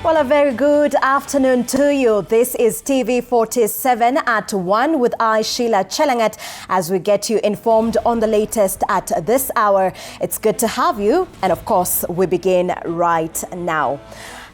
Well, a very good afternoon to you. This is TV47 at 1 with I, Sheilar Chelangat, as we get you informed on the latest at this hour. It's good to have you. And of course, we begin right now.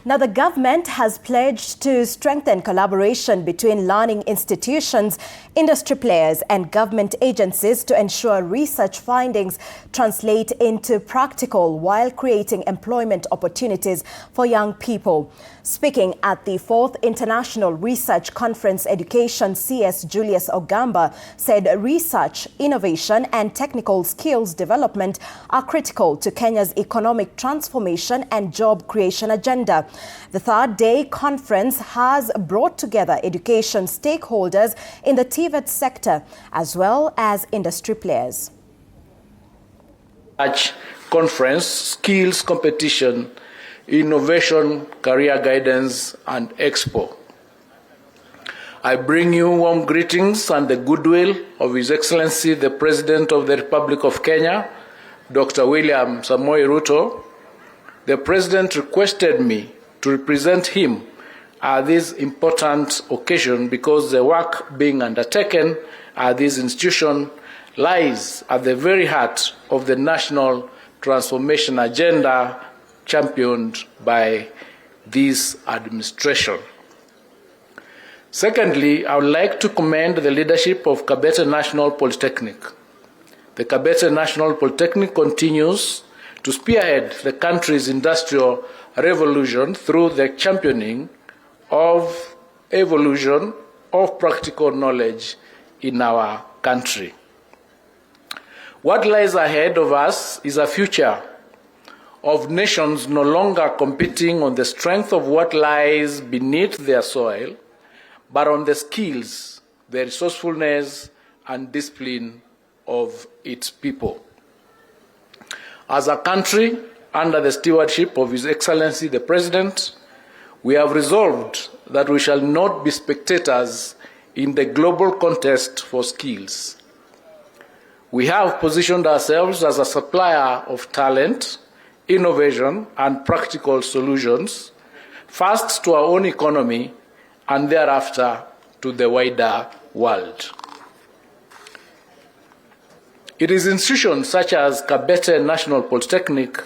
Now, the government has pledged to strengthen collaboration between learning institutions, industry players and government agencies to ensure research findings translate into practical while creating employment opportunities for young people. Speaking at the 4th International Research Conference Education, CS Julius Ogamba said research, innovation and technical skills development are critical to Kenya's economic transformation and job creation agenda. The third-day conference has brought together education stakeholders in the TVET sector as well as industry players. Conference, skills competition, innovation, career guidance and expo. I bring you warm greetings and the goodwill of His Excellency the President of the Republic of Kenya, Dr. William Samoei Ruto. The President requested me to represent him at this important occasion because the work being undertaken at this institution lies at the very heart of the national transformation agenda championed by this administration. Secondly, I would like to commend the leadership of Kabete National Polytechnic. The Kabete National Polytechnic continues to spearhead the country's industrial revolution through the championing of evolution of practical knowledge in our country. What lies ahead of us is a future of nations no longer competing on the strength of what lies beneath their soil, but on the skills, the resourcefulness, and discipline of its people. As a country, under the stewardship of His Excellency the President, we have resolved that we shall not be spectators in the global contest for skills. We have positioned ourselves as a supplier of talent, innovation, and practical solutions, first to our own economy and thereafter to the wider world. It is institutions such as Kabete National Polytechnic,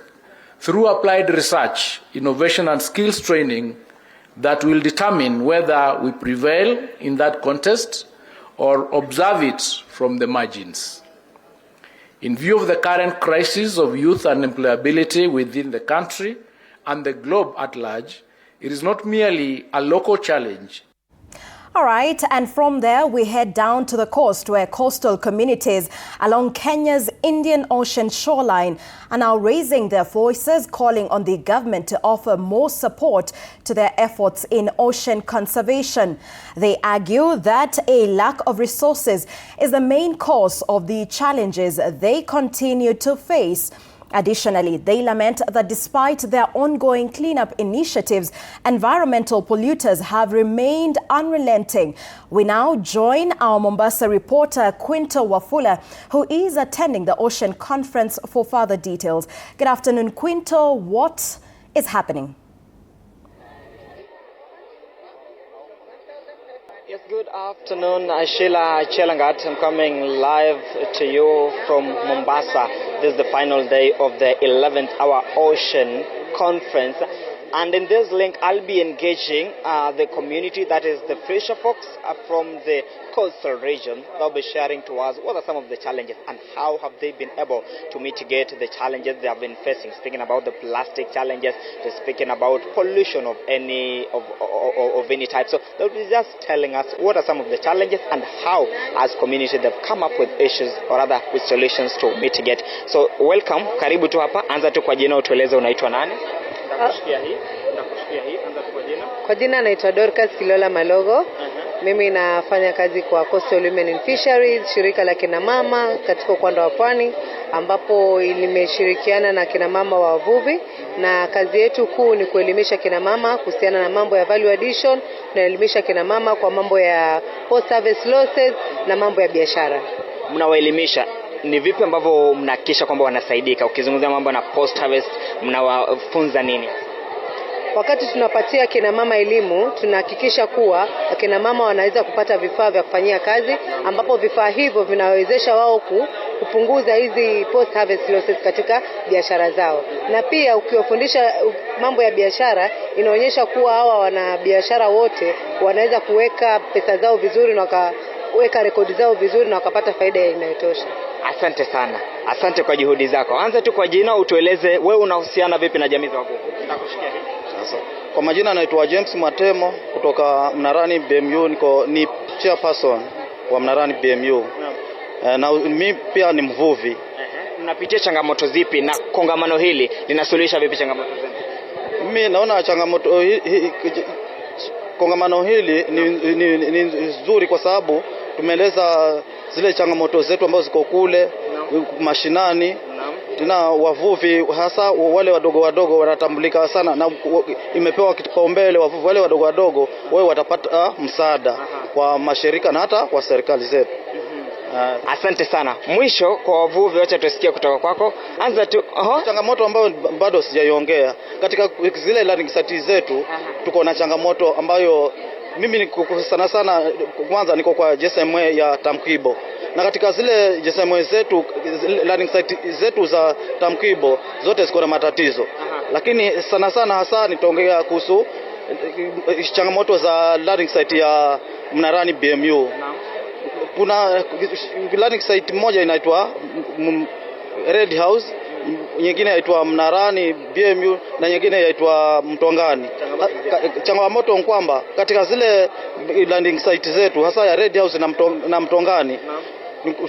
through applied research, innovation, and skills training, that will determine whether we prevail in that contest or observe it from the margins. In view of the current crisis of youth unemployability within the country and the globe at large, it is not merely a local challenge. All right, and from there we head down to the coast where coastal communities along Kenya's Indian Ocean shoreline are now raising their voices, calling on the government to offer more support to their efforts in ocean conservation. They argue that a lack of resources is the main cause of the challenges they continue to face. Additionally, they lament that despite their ongoing cleanup initiatives, environmental polluters have remained unrelenting. We now join our Mombasa reporter, Quinto Wafula, who is attending the Ocean Conference for further details. Good afternoon, Quinto. What is happening? Yes, good afternoon, Sheilar Chelangat. I'm coming live to you from Mombasa. This is the final day of the 11th hour Ocean Conference. And in this link, I'll be engaging the community, that is the fisher folks from the coastal region. They'll be sharing to us what are some of the challenges and how have they been able to mitigate the challenges they have been facing. Speaking about the plastic challenges, they're speaking about pollution of any type. So they'll be just telling us what are some of the challenges and how, as community, they've come up with issues or rather with solutions to mitigate. So welcome, karibu tu hapa. Anza tu kwa jina, utueleze unaitwa nani? Kwa jina naitwa Dorcas Kilola Malogo. Mimi nafanya kazi kwa Coastal Women in Fisheries, shirika la kina mama katika ukanda wa pwani, ambapo limeshirikiana na kina mama wavuvi, na kazi yetu kuu ni kuelimisha kina mama kuhusiana na mambo ya value addition, na elimisha kina mama kwa mambo ya post harvest losses na mambo ya biashara. Mnawaelimisha ni vipi ambavyo mnahakikisha kwamba wanasaidika? Ukizungumzia mambo na post harvest, mnawafunza nini? wakati tunapatia kina mama elimu, tunahakikisha kuwa kina mama wanaweza kupata vifaa vya kufanyia kazi, ambapo vifaa hivyo vinawezesha wao kupunguza hizi post harvest losses katika biashara zao. Na pia ukiwafundisha mambo ya biashara, inaonyesha kuwa hawa wana biashara wote wanaweza kuweka pesa zao vizuri na wakaweka rekodi zao vizuri na wakapata faida inayotosha. Asante sana. Asante kwa juhudi zako. Anza tu kwa jina, utueleze wewe unahusiana vipi na jamii za wavuvi. Nitakushikia hivi. Sasa kwa majina naitwa James Matemo kutoka Mnarani BMU, ni chairperson wa Mnarani BMU. Na mimi pia ni mvuvi. Unapitia changamoto zipi na kongamano hili linasuluhisha vipi changamoto zenu? Mimi naona changamoto kongamano hili ni nzuri kwa sababu tumeeleza zile changamoto zetu ambazo ziko kule mashinani. Tena wavuvi hasa wale wadogo wanatambulika sana na imepewa kipaumbele wavuvi wale wadogo wao watapata msaada kwa mashirika na hata kwa serikali zetu. Asante sana. Mwisho kwa wavuvi, acha tusikie kutoka kwako. Anza tu. Changamoto ambayo bado sijaiongea katika zile learning sites zetu, tuko na changamoto ambayo mimi sana kwanza niko kwa GSMA ya Tamkibo, na katika zile GSMA zetu learning site zetu za Tamkibo zote ziko na matatizo. Lakini sana hasa nitaongea kuhusu changamoto za learning site ya Mnarani BMU. Kuna learning site moja inaitwa Red House, nyingine inaitwa Mnarani BMU na nyingine inaitwa Mtongani. Changamoto ni kwamba katika zile learning site zetu hasa ya Red House na Mtongani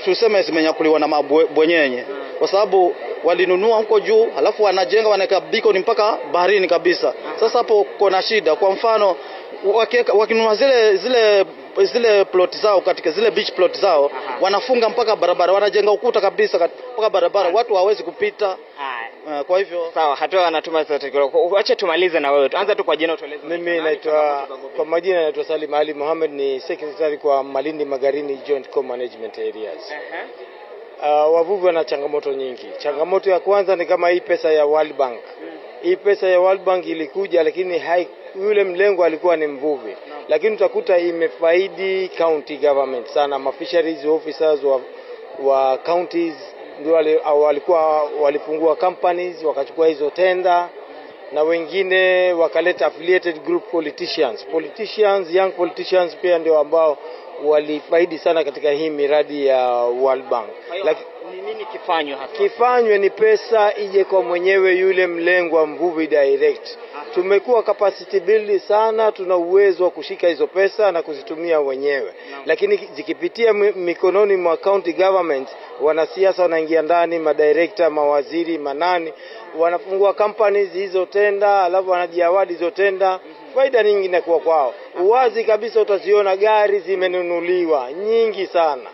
tuseme zimenyakuliwa na mabwenyenye, kwa sababu walinunua huko juu halafu wanajenga wanaweka beacon mpaka baharini kabisa. Sasa hapo kuna shida. Kwa mfano wakinunua zile plot zao, katika zile beach plot zao wanafunga mpaka barabara, wanajenga ukuta kabisa mpaka barabara, watu hawawezi kupita. Kwa hivyo sawa, hatua anatuma zote. Acha tumalize na wewe. Anza tu kwa jina, utueleze. Mimi naitwa kwa majina naitwa Salim Ali Mohamed, ni secretary kwa Malindi Magarini Joint Co-Management Areas. Wavuvi wana changamoto nyingi. Changamoto ya kwanza ni kama hii pesa ya World Bank. Hii pesa ya World Bank ilikuja, lakini yule mlengo alikuwa ni mvuvi. Lakini utakuta imefaidi county government sana. Fisheries officers wa counties ndio walifungua companies wakachukua hizo tenda, na wengine wakaleta affiliated group young politicians pia ndio ambao walifaidi sana katika hii miradi ya World Bank. Ni nini kifanywe hapa? Kifanywe ni pesa ije kwa mwenyewe yule mlengwa mvuvi direct. Tumekuwa capacity build sana, tuna uwezo wa kushika hizo pesa na kuzitumia wenyewe. Lakini zikipitia mikononi mwa county government, wanasiasa wanaingia ndani, madirector, mawaziri, manani, wanafungua companies hizo tenda, alafu wanajiawadi hizo tenda. Faida nyingi inakuwa kwao. Uwazi kabisa utaziona gari zimenunuliwa nyingi sana.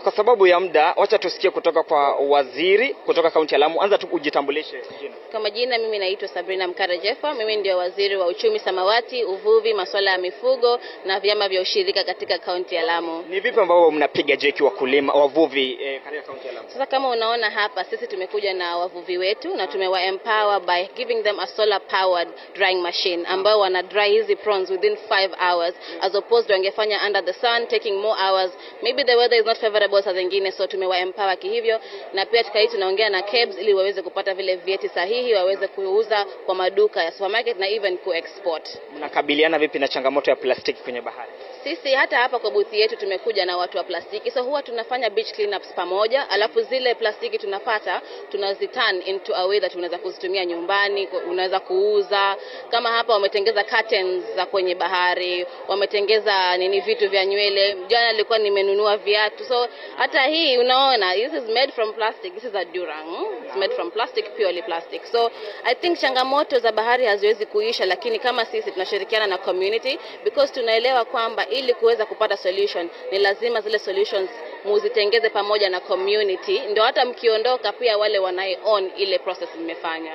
Kwa sababu ya muda, acha tusikie kutoka kwa waziri kutoka kaunti ya Lamu. Anza tu kujitambulishe jina. Kwa majina, mimi naitwa Sabrina Mkarajefa. Mimi ndio waziri wa uchumi samawati, uvuvi, masuala ya mifugo na vyama vya ushirika katika kaunti ya Lamu. Ni vipi ambavyo mnapiga jeki wakulima wavuvi katika kaunti ya Lamu? Sasa kama unaona hapa, sisi tumekuja na wavuvi wetu na tumewa empower by giving them a solar powered drying machine ambao wana dry hizi prawns within 5 hours as opposed to wangefanya under the sun taking more hours. Maybe the weather is not favorable saa zingine, so tumewa empower kihivyo, na pia tunaongea na KEBS ili waweze kupata vile vyeti sahihi waweze kuuza kwa maduka ya supermarket na even ku-export. Mnakabiliana vipi na changamoto ya plastiki kwenye bahari? Sisi hata hapa kwa booth yetu tumekuja na watu wa plastiki, so huwa tunafanya beach cleanups pamoja, alafu zile plastiki tunapata tunaziturn into a way that unaweza kuzitumia nyumbani, unaweza kuuza. Kama hapa wametengeza curtains za kwenye bahari, wametengeza vitu vya nywele. Jana nilikuwa nimenunua viatu. So hata hii unaona, this is made from plastic. This is a durang. It's made from plastic, purely plastic. So I think changamoto za bahari haziwezi kuisha, lakini kama sisi tunashirikiana na community because tunaelewa kwamba ili kuweza kupata solution ni lazima zile solutions muzitengeze pamoja na community, ndio hata mkiondoka pia wale wanaown ile process mmefanya.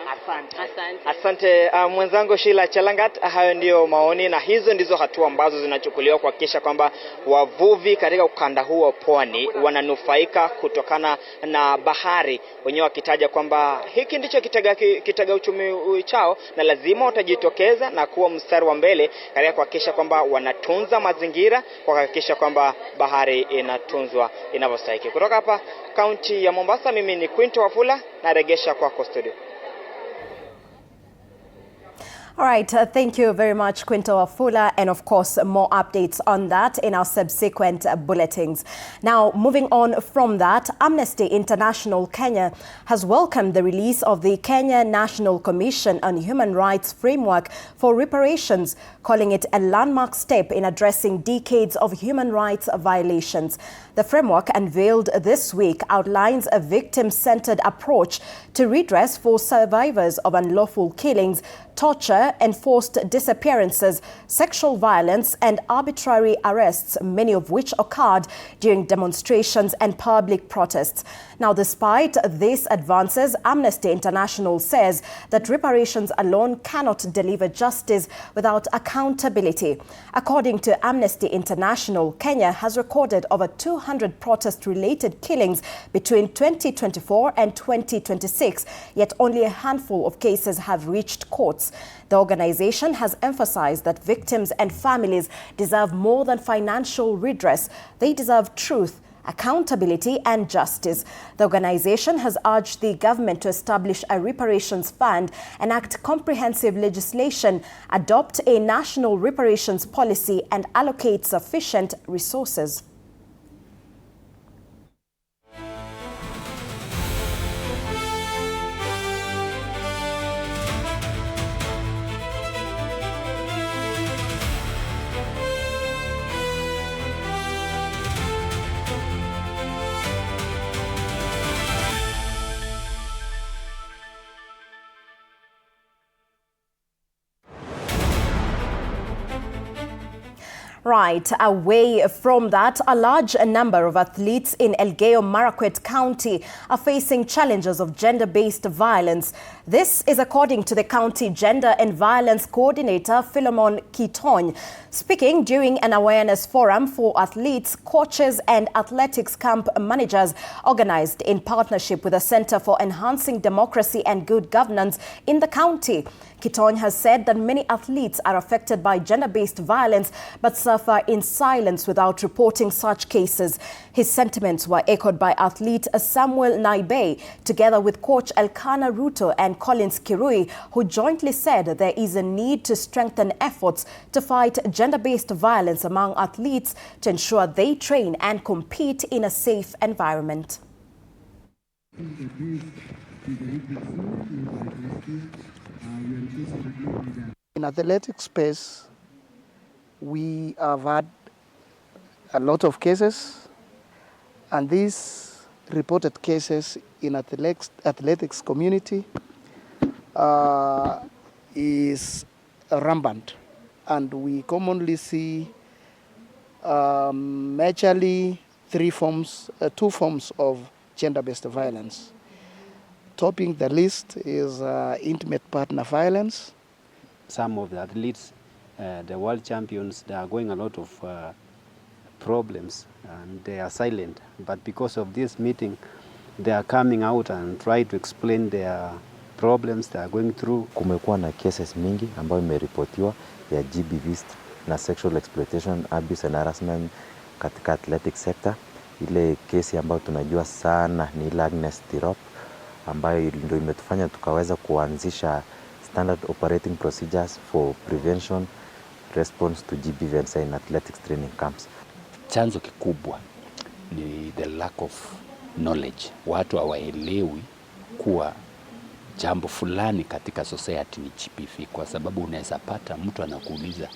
Asante mwenzangu Sheilar Chelangat. Hayo ndio maoni na hizo ndizo hatua ambazo zinachukuliwa kuhakikisha kwamba wavuvi katika ukanda huu wa pwani wananufaika kutokana na bahari, wenyewe wakitaja kwamba hiki ndicho kitega uchumi chao na lazima watajitokeza na kuwa mstari wa mbele katika kuhakikisha kwamba wanatunza mazingira, kuhakikisha kwamba bahari inatunzwa inavyostahili. Kutoka hapa kaunti ya Mombasa, mimi ni Quinto Wafula na regesha kwako studio. All right, thank you very much, Quinto Wafula, and of course, more updates on that in our subsequent bulletins. Now, moving on from that, Amnesty International Kenya has welcomed the release of the Kenya National Commission on Human Rights Framework for Reparations, calling it a landmark step in addressing decades of human rights violations. The framework, unveiled this week, outlines a victim-centered approach to redress for survivors of unlawful killings, torture, enforced disappearances, sexual violence, and arbitrary arrests, many of which occurred during demonstrations and public protests. Now, despite these advances, Amnesty International says that reparations alone cannot deliver justice without accountability. According to Amnesty International, Kenya has recorded over 200 protest-related killings between 2024 and 2026, yet only a handful of cases have reached courts. The organization has emphasized that victims and families deserve more than financial redress. They deserve truth, accountability, and justice. The organization has urged the government to establish a reparations fund, enact comprehensive legislation, adopt a national reparations policy, and allocate sufficient resources. Right, away from that, a large number of athletes in Elgeyo-Marakwet County are facing challenges of gender-based violence. This is according to the County Gender and Violence Coordinator, Philemon Kitony. Speaking during an awareness forum for athletes, coaches, and athletics camp managers organized in partnership with the Center for Enhancing Democracy and Good Governance in the county, Kitony has said that many athletes are affected by gender-based violence but suffer in silence without reporting such cases. His sentiments were echoed by athlete Samuel Naibe, together with coach Elkanah Ruto and Collins Kirui, who jointly said there is a need to strengthen efforts to fight gender-based violence among athletes to ensure they train and compete in a safe environment. In athletic space, we have had a lot of cases, and these reported cases in athletics community is rampant, and we commonly see majorly two forms of gender-based violence. Topping the list is intimate partner violence. Some of the athletes, the world champions, they are going a lot of problems and they are silent. But because of this meeting, they are coming out and try to explain their problems they are going through. Kumekuwa na cases mingi ambayo imeripotiwa ya GBVs na sexual exploitation, abuse and harassment katika athletic sector. Ile kesi ambayo tunajua sana ni ile Agnes Tirop, ambayo ndio imetufanya tukaweza kuanzisha standard operating procedures for prevention response to GBV in athletics training camps. Chanzo kikubwa ni the lack of knowledge. Watu hawaelewi kuwa jambo fulani katika society ni GBV, kwa sababu unaweza pata mtu anakuuliza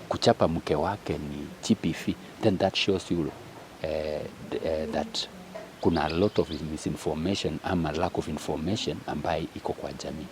kuchapa mke wake ni GBV, then that shows you that kuna a lot of misinformation ama lack of information ambayo iko kwa jamii.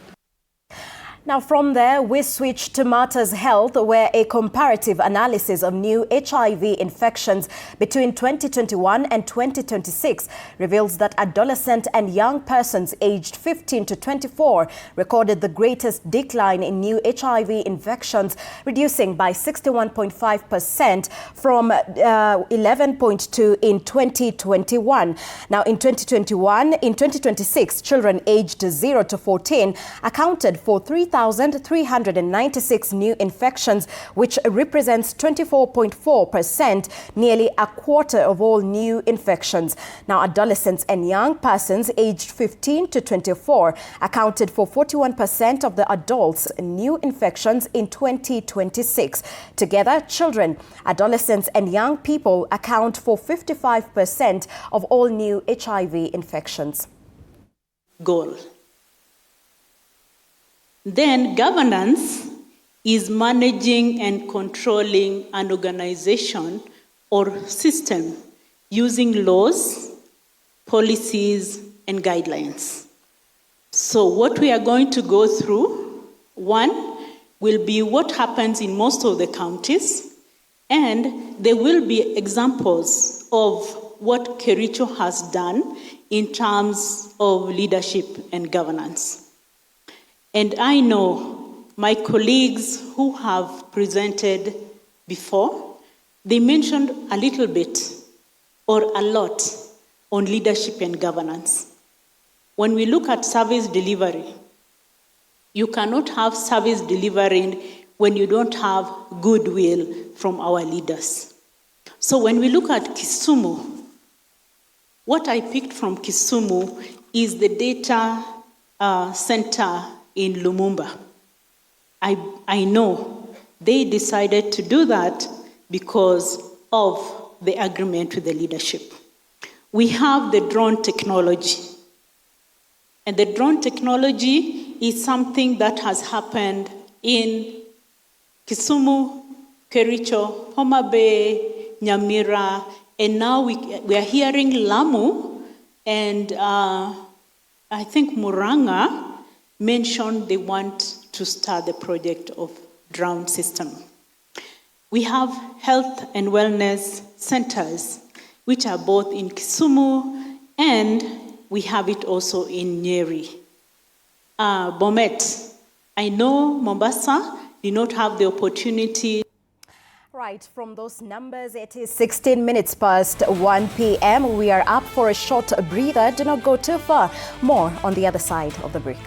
Now from there, we switch to matters health, where a comparative analysis of new HIV infections between 2021 and 2026 reveals that adolescent and young persons aged 15 to 24 recorded the greatest decline in new HIV infections, reducing by 61.5% from 11.2 in 2021. Now in 2026, children aged 0 to 14 accounted for 3,396 new infections, which represents 24.4%, nearly a quarter of all new infections. Now, adolescents and young persons aged 15 to 24 accounted for 41% of the adults' new infections in 2026. Together, children, adolescents and young people account for 55% of all new HIV infections. Goal. Then governance is managing and controlling an organization or system using laws, policies, and guidelines. So what we are going to go through, one, will be what happens in most of the counties, and there will be examples of what Kericho has done in terms of leadership and governance. And I know my colleagues who have presented before, they mentioned a little bit or a lot on leadership and governance. When we look at service delivery, you cannot have service delivery when you don't have goodwill from our leaders. So when we look at Kisumu, what I picked from Kisumu is the data center in Lumumba. I know they decided to do that because of the agreement with the leadership. We have the drone technology. And the drone technology is something that has happened in Kisumu, Kericho, Homa Bay, Nyamira, and now we are hearing Lamu, and I think Muranga mentioned they want to start the project of drone system. We have health and wellness centers, which are both in Kisumu, and we have it also in Nyeri. Bomet, I know Mombasa did not have the opportunity. Right, from those numbers, it is 16 minutes past 1 p.m. We are up for a short breather. Do not go too far. More on the other side of the break.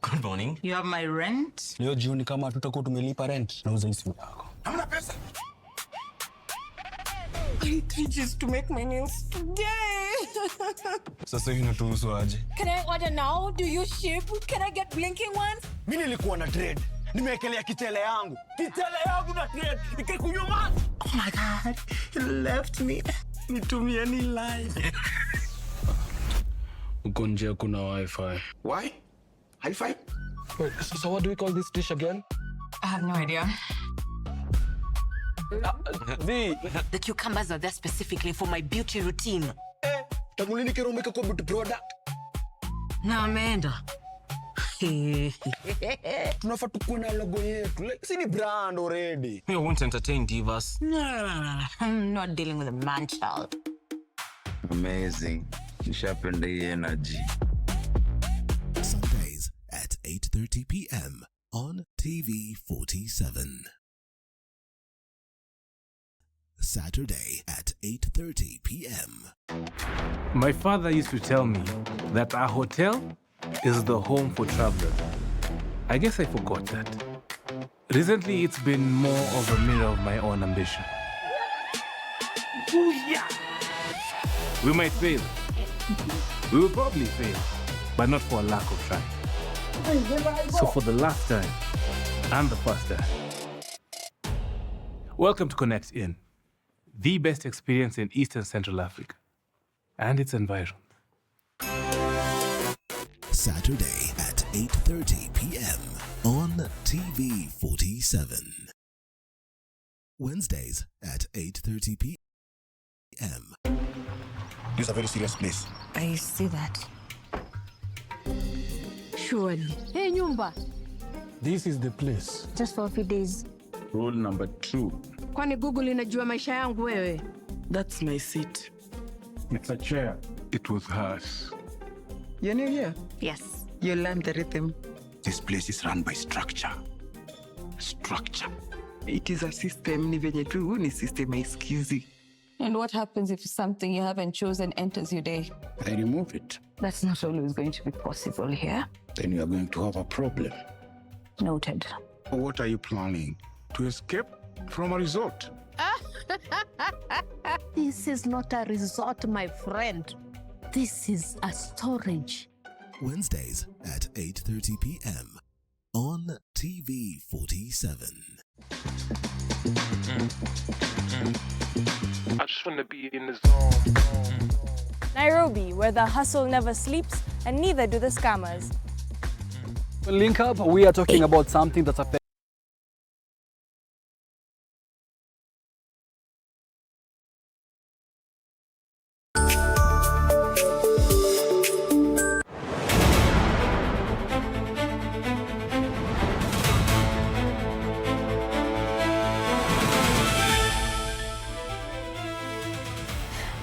Good morning. You have my rent? Leo jioni kama tutakuwa tumelipa rent, nauza simu yako. Hamna pesa. I need 3 G's to make my nails today. Sasa hivi natuhusu aje? Can I order now? Do you ship? Can I get blinking ones? Mimi nilikuwa na trade. Nimeekelea kitele yangu. Kitele yangu na trade. Nikikunyuma. Oh my God. You left me. Nitumie ni live. Uko nje kuna wifi. Why? Hi-Fi? Wait, so what do we call this dish again? I have no idea. The cucumbers are there specifically for my beauty routine. Tamulini kero make a beauty product. Na ameenda. Tunafaa tukuwe na logo yetu. Like, si ni brand already. We won't entertain divas. No. I'm not dealing with a man child. Amazing. Nishapenda hii energy. Sundays at 8:30 p.m. on TV47. Saturday at 8:30 p.m. My father used to tell me that a hotel is the home for travelers. I guess I forgot that. Recently, it's been more of a mirror of my own ambition. Booyah! We might fail. We will probably fail, but not for a lack of trying. So for the last time and the first time, Welcome to Connect In, the best experience in Eastern Central Africa and its environs. Saturday at 8:30 p.m. on TV47. Wednesdays at 8:30 p.m. This is a very serious place. I see that. Surely. Hey, Nyumba. This is the place. Just for a few days. Rule number 2. Kwani Google inajua maisha yangu wewe? That's my seat. It's a chair. It was hers. You're new here? Yes. You learned the rhythm. This place is run by structure. Structure. It is a system. Ni venye tu ni system haisikizi. And what happens if something you haven't chosen enters your day? I remove it. That's not always going to be possible here. Then you are going to have a problem. Noted. What are you planning? To escape from a resort? This is not a resort, my friend. This is a storage. Wednesdays at 8:30 p.m. on TV47. I just want to be in the zone. Nairobi, where the hustle never sleeps and neither do the scammers. Link Up, we are talking about something that affects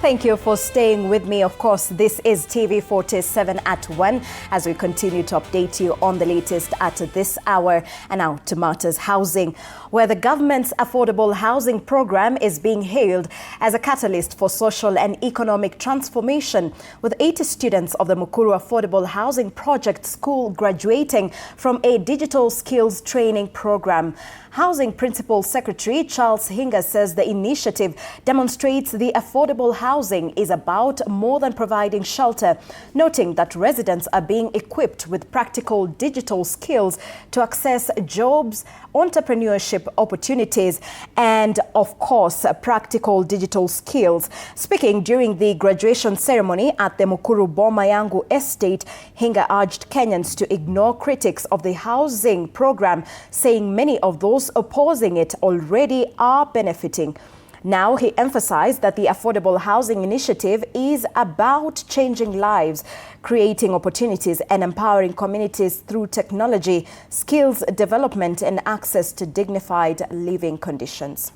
Thank you for staying with me. Of course, this is TV47 at 1 as we continue to update you on the latest at this hour. And now to matters housing, where the government's affordable housing program is being hailed as a catalyst for social and economic transformation, with 80 students of the Mukuru Affordable Housing Project School graduating from a digital skills training program. Housing Principal Secretary Charles Hinga says the initiative demonstrates the affordable housing is about more than providing shelter, noting that residents are being equipped with practical digital skills to access jobs, entrepreneurship opportunities, and of course, practical digital skills. Speaking during the graduation ceremony at the Mukuru Boma Yangu estate, Hinga urged Kenyans to ignore critics of the housing program, saying many of those opposing it already are benefiting. Now, he emphasized that the Affordable Housing Initiative is about changing lives, creating opportunities and empowering communities through technology, skills development and access to dignified living conditions.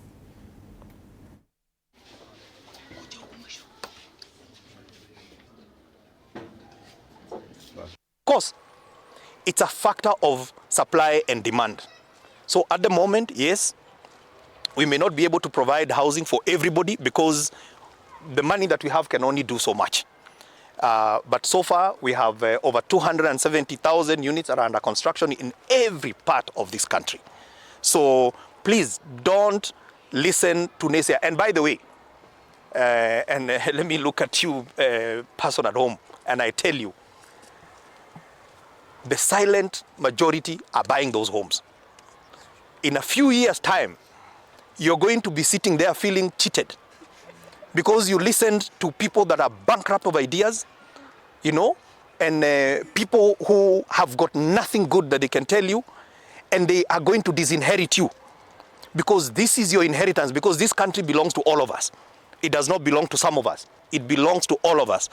Of course, it's a factor of supply and demand. So at the moment, yes, we may not be able to provide housing for everybody because the money that we have can only do so much. But so far, we have over 270,000 units that are under construction in every part of this country. So please don't listen to naysayers. And by the way, let me look at you, person at home, and I tell you, the silent majority are buying those homes. In a few years' time, you're going to be sitting there feeling cheated because you listened to people that are bankrupt of ideas, you know, and people who have got nothing good that they can tell you, and they are going to disinherit you because this is your inheritance, because this country belongs to all of us. It does not belong to some of us. It belongs to all of us.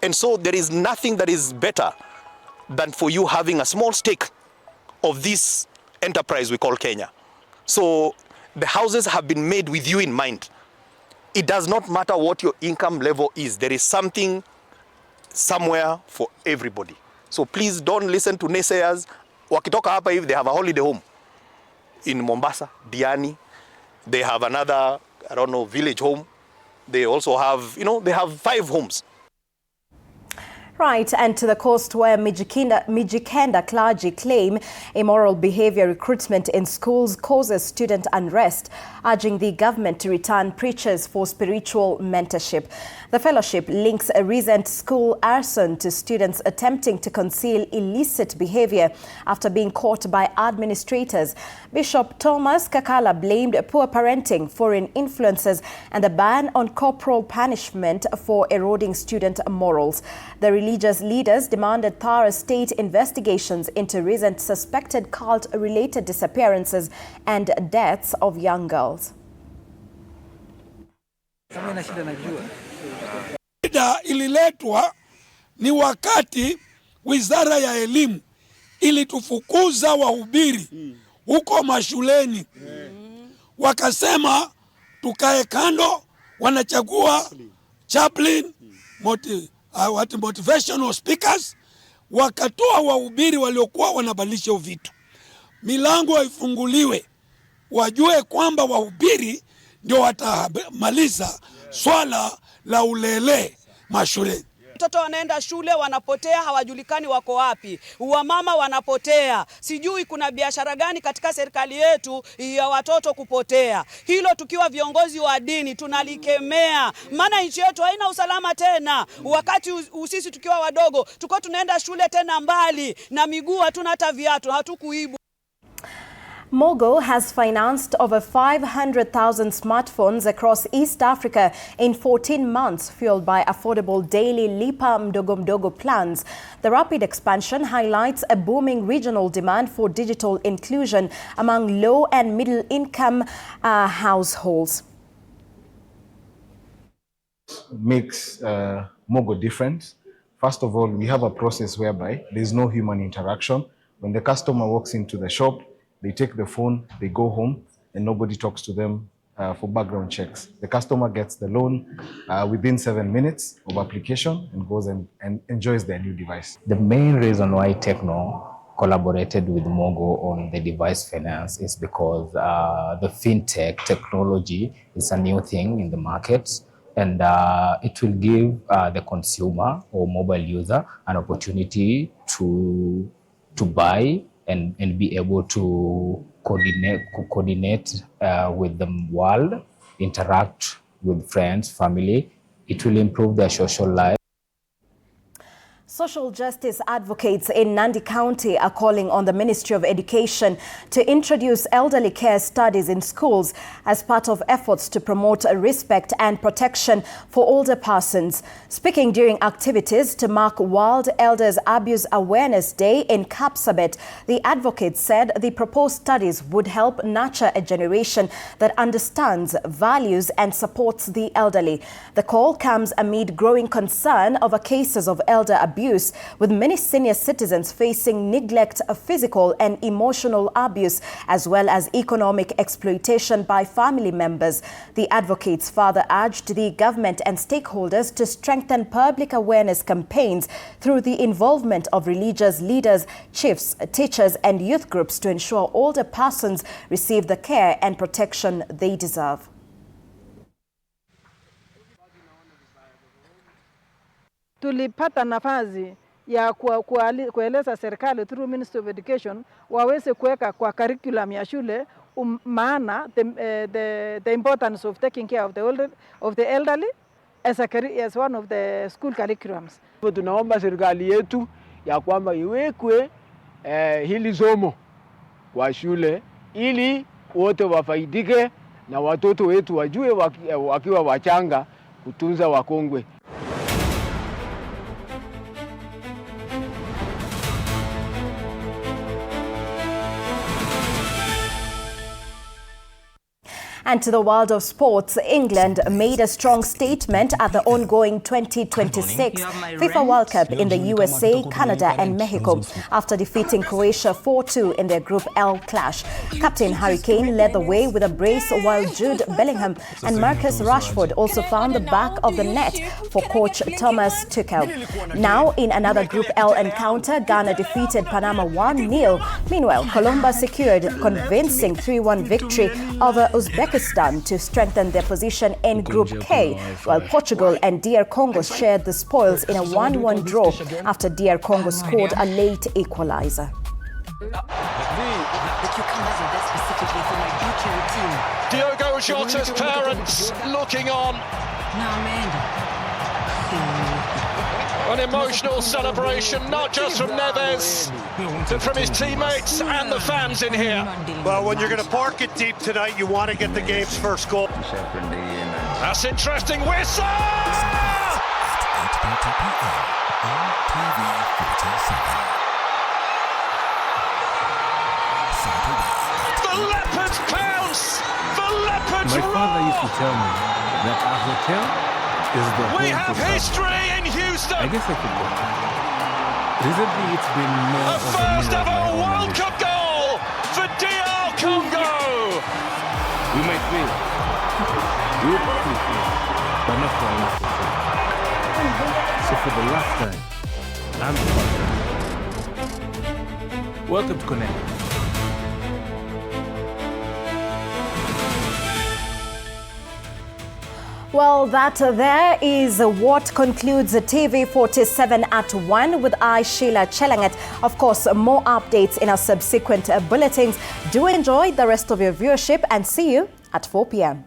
And so there is nothing that is better than for you having a small stake of this enterprise we call Kenya. So the houses have been made with you in mind. It does not matter what your income level is. There is something somewhere for everybody. So please don't listen to naysayers. Wakitoka hapa if they have a holiday home in Mombasa, Diani, they have another, I don't know, village home. They also have, you know, they have 5 homes. Right, and to the coast where Mijikenda clergy claim immoral behavior recruitment in schools causes student unrest, urging the government to return preachers for spiritual mentorship. The fellowship links a recent school arson to students attempting to conceal illicit behavior after being caught by administrators. Bishop Thomas Kakala blamed poor parenting, foreign influences, and the ban on corporal punishment for eroding student morals. The religious leaders demanded thorough state investigations into recent suspected cult-related disappearances and deaths of young girls. Shida ililetwa ni wakati Wizara ya Elimu ilitufukuza wahubiri huko mashuleni. Wakasema tukae kando, wanachagua chaplain, motivational speakers, wakatoa wahubiri waliokuwa wanabadilisha vitu. Milango ifunguliwe, wajue kwamba wahubiri ndio watamaliza swala la ulele mashuleni. Watoto wanaenda shule wanapotea, hawajulikani wako wapi. Wamama wanapotea. Sijui kuna biashara gani katika serikali yetu ya watoto kupotea. Hilo tukiwa viongozi wa dini tunalikemea. Maana nchi yetu haina usalama tena. Wakati sisi tukiwa wadogo tulikuwa tunaenda shule tena mbali na miguu hatuna hata viatu, hatukuibu. Mogo has financed over 500,000 smartphones across East Africa in 14 months, fueled by affordable daily Lipa Mdogo Mdogo plans. The rapid expansion highlights a booming regional demand for digital inclusion among low and middle income households. Makes Mogo different. First of all, we have a process whereby there is no human interaction. When the customer walks into the shop, they take the phone, they go home, and nobody talks to them for background checks. The customer gets the loan within 7 minutes of application and goes and enjoys their new device. The main reason why Tecno collaborated with Mogo on the device finance is because the fintech technology is a new thing in the market, and it will give the consumer or mobile user an opportunity to buy and be able to coordinate with the world, interact with friends, family. It will improve their social life. Social justice advocates in Nandi County are calling on the Ministry of Education to introduce elderly care studies in schools as part of efforts to promote respect and protection for older persons. Speaking during activities to mark World Elders Abuse Awareness Day in Kapsabet, the advocates said the proposed studies would help nurture a generation that understands, values and supports the elderly. The call comes amid growing concern over cases of elder abuse, with many senior citizens facing neglect, physical and emotional abuse, as well as economic exploitation by family members. The advocates further urged the government and stakeholders to strengthen public awareness campaigns through the involvement of religious leaders, chiefs, teachers and youth groups to ensure older persons receive the care and protection they deserve. Tulipata nafasi ya kueleza serikali through Ministry of Education waweze kuweka kwa curriculum ya shule maana the importance of taking care of the elderly as one of the school curriculums. Tunaomba serikali yetu ya kwamba iwekwe hili somo kwa shule ili wote wafaidike na watoto wetu wajue wakiwa wachanga kutunza wakongwe. And to the world of sports, England made a strong statement at the ongoing 2026 FIFA World Cup in the USA, Canada and Mexico after defeating Croatia 4-2 in their Group L clash. Captain Harry Kane led the way with a brace, while Jude Bellingham and Marcus Rashford also found the back of the net for coach Thomas Tuchel. Now, in another Group L encounter, Ghana defeated Panama 1-0. Meanwhile, Colombia secured a convincing 3-1 victory over Uzbekistan Pakistan to strengthen their position in Group K, while Portugal and DR Congo shared the spoils in a 1-1 draw after DR Congo scored a late equalizer. The cucumbers are there specifically for my beauty routine. Diogo Jota's parents looking on. Now, Amanda. An emotional celebration, not just from Neves, but from his teammates and the fans in here. Well, when you're going to park it deep tonight, you want to get the game's first goal. That's interesting. Whistle! The Leopards pounce! The Leopards My roar! father used to tell me that our hotel is the home We for have travel. history in Houston! I guess I forgot. Recently, it's been more A of a first mirror of ever my own World ambition. Cup goal for DR Congo! We might fail. We will probably fail, but not for enough to fail. So for the last time, I'm the father. Welcome to Connect. Well, that there is what concludes TV47 at 1 with I, Sheilar Chelangat. Of course, more updates in our subsequent bulletins. Do enjoy the rest of your viewership and see you at 4 p.m.